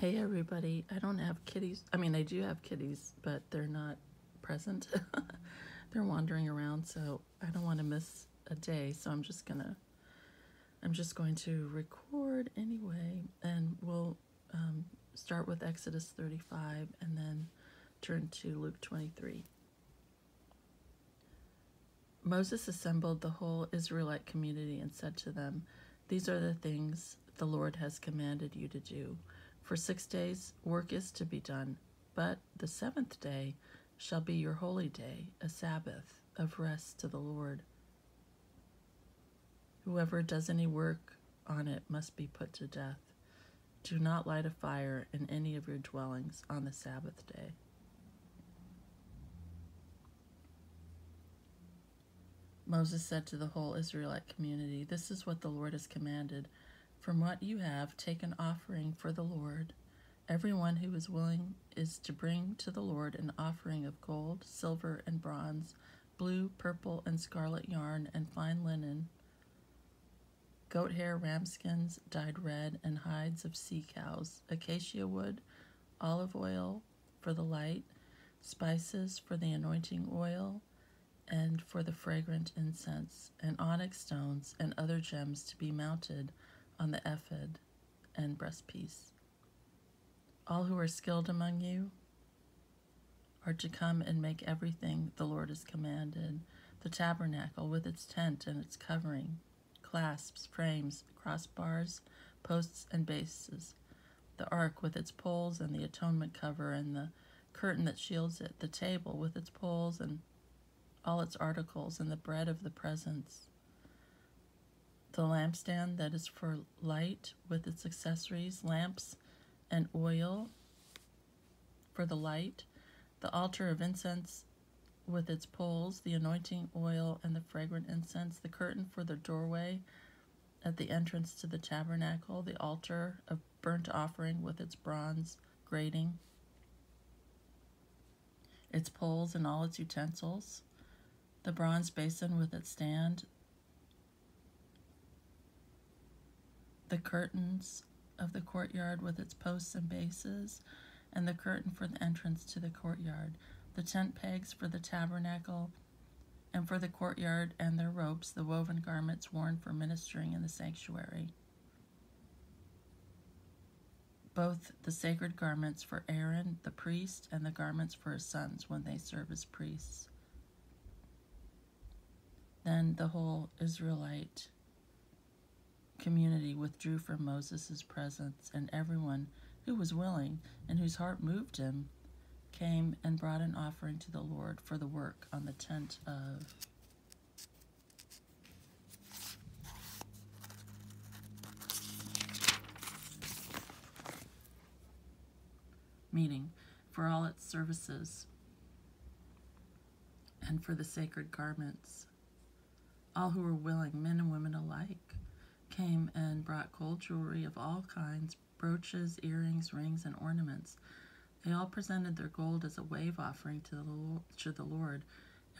Hey everybody, I don't have kitties. I mean, I do have kitties, but they're not present. They're wandering around, so I don't want to miss a day. So I'm just going to record anyway, and we'll start with Exodus 35 and then turn to Luke 23. Moses assembled the whole Israelite community and said to them, "These are the things the Lord has commanded you to do. For 6 days work is to be done, but the seventh day shall be your holy day, a Sabbath of rest to the Lord. Whoever does any work on it must be put to death. Do not light a fire in any of your dwellings on the Sabbath day." Moses said to the whole Israelite community, "This is what the Lord has commanded. From what you have, take an offering for the Lord. Everyone who is willing is to bring to the Lord an offering of gold, silver, and bronze, blue, purple, and scarlet yarn, and fine linen, goat hair, ram skins dyed red, and hides of sea cows, acacia wood, olive oil for the light, spices for the anointing oil, and for the fragrant incense, and onyx stones and other gems to be mounted on the ephod and breastpiece. All who are skilled among you are to come and make everything the Lord has commanded: the tabernacle with its tent and its covering, clasps, frames, crossbars, posts, and bases, the ark with its poles and the atonement cover and the curtain that shields it, the table with its poles and all its articles, and the bread of the presence, the lampstand that is for light with its accessories, lamps and oil for the light, the altar of incense with its poles, the anointing oil and the fragrant incense, the curtain for the doorway at the entrance to the tabernacle, the altar of burnt offering with its bronze grating, its poles and all its utensils, the bronze basin with its stand, the curtains of the courtyard with its posts and bases, and the curtain for the entrance to the courtyard, the tent pegs for the tabernacle and for the courtyard and their ropes, the woven garments worn for ministering in the sanctuary, both the sacred garments for Aaron the priest and the garments for his sons when they serve as priests." Then the whole Israelite community withdrew from Moses' presence, and everyone who was willing and whose heart moved him came and brought an offering to the Lord for the work on the tent of meeting, for all its services, and for the sacred garments. All who were willing, men and women alike, came and brought gold jewelry of all kinds, brooches, earrings, rings, and ornaments. They all presented their gold as a wave offering to the Lord.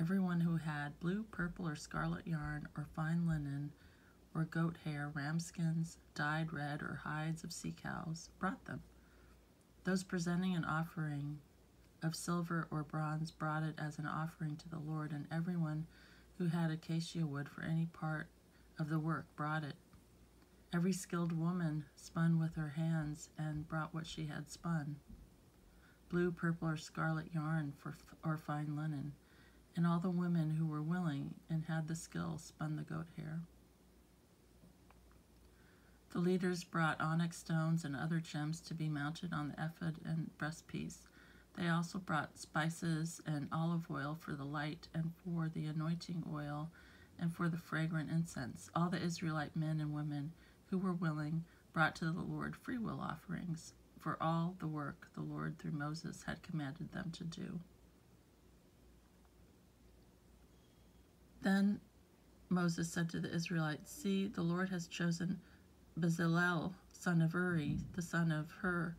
Everyone who had blue, purple, or scarlet yarn, or fine linen, or goat hair, ram skins dyed red, or hides of sea cows, brought them. Those presenting an offering of silver or bronze brought it as an offering to the Lord, and everyone who had acacia wood for any part of the work brought it. Every skilled woman spun with her hands and brought what she had spun: blue, purple, or scarlet yarn or fine linen. And all the women who were willing and had the skill spun the goat hair. The leaders brought onyx stones and other gems to be mounted on the ephod and breastpiece. They also brought spices and olive oil for the light and for the anointing oil and for the fragrant incense. All the Israelite men and women who were willing brought to the Lord freewill offerings for all the work the Lord through Moses had commanded them to do. Then Moses said to the Israelites, "See, the Lord has chosen Bezalel, son of Uri, the son of Hur,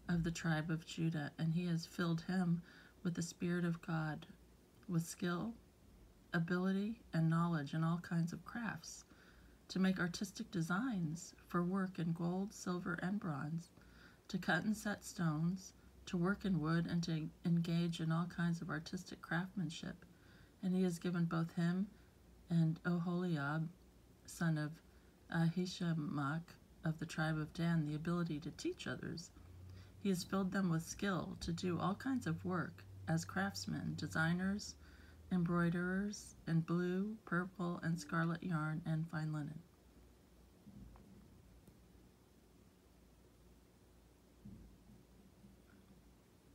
of the tribe of Judah, and he has filled him with the Spirit of God, with skill, ability, and knowledge in all kinds of crafts, to make artistic designs for work in gold, silver, and bronze, to cut and set stones, to work in wood, and to engage in all kinds of artistic craftsmanship. And he has given both him and Oholiab, son of Ahishamach of the tribe of Dan, the ability to teach others. He has filled them with skill to do all kinds of work as craftsmen, designers, embroiderers in blue, purple, and scarlet yarn and fine linen.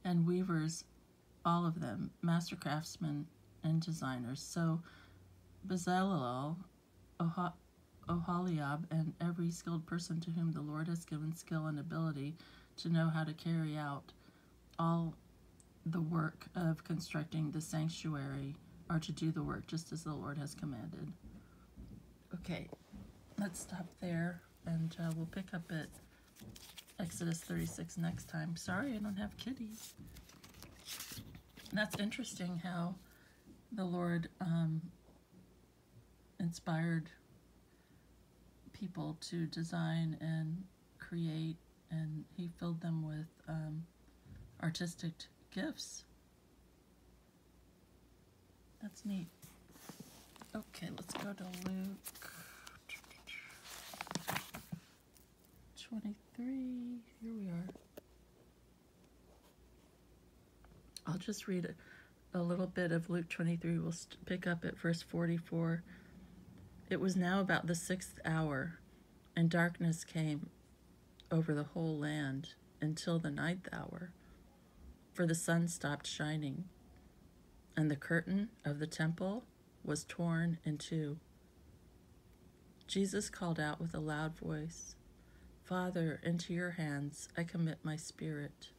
And weavers, all of them, master craftsmen and designers. So Bezalel, Oholiab, and every skilled person to whom the Lord has given skill and ability to know how to carry out all the work of constructing the sanctuary are to do the work just as the Lord has commanded. Okay, let's stop there, and we'll pick up at Exodus 36 next time. Sorry, I don't have kitties. And that's interesting how the Lord inspired people to design and create, and he filled them with artistic gifts. That's neat. Okay, let's go to Luke 23. Here we are. I'll just read a little bit of Luke 23. We'll pick up at verse 44. It was now about the 6th hour, and darkness came over the whole land until the 9th hour, for the sun stopped shining, and the curtain of the temple was torn in two. Jesus called out with a loud voice, "Father, into your hands I commit my spirit."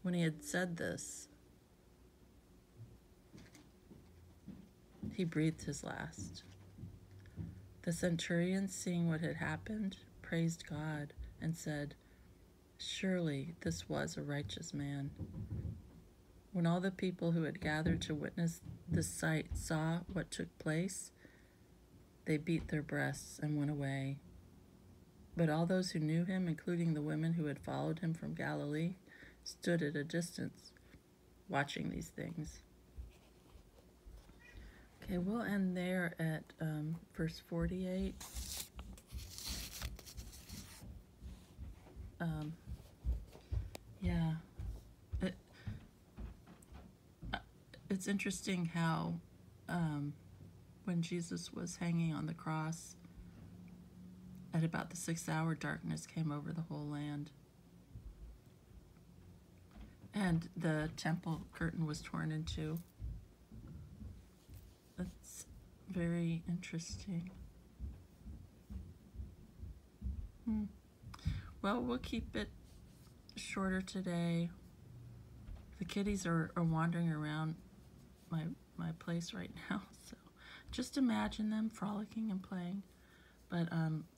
When he had said this, he breathed his last. The centurion, seeing what had happened, praised God and said, "Surely this was a righteous man." When all the people who had gathered to witness this sight saw what took place, they beat their breasts and went away. But all those who knew him, including the women who had followed him from Galilee, stood at a distance, watching these things. Okay, we'll end there at verse 48. Yeah. It's interesting how when Jesus was hanging on the cross, at about the 6th hour, darkness came over the whole land. And the temple curtain was torn in two. That's very interesting. Well, we'll keep it shorter today. The kitties are wandering around my place right now, so just imagine them frolicking and playing. But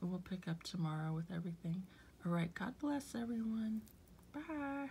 we'll pick up tomorrow with everything. All right, God bless everyone. Bye.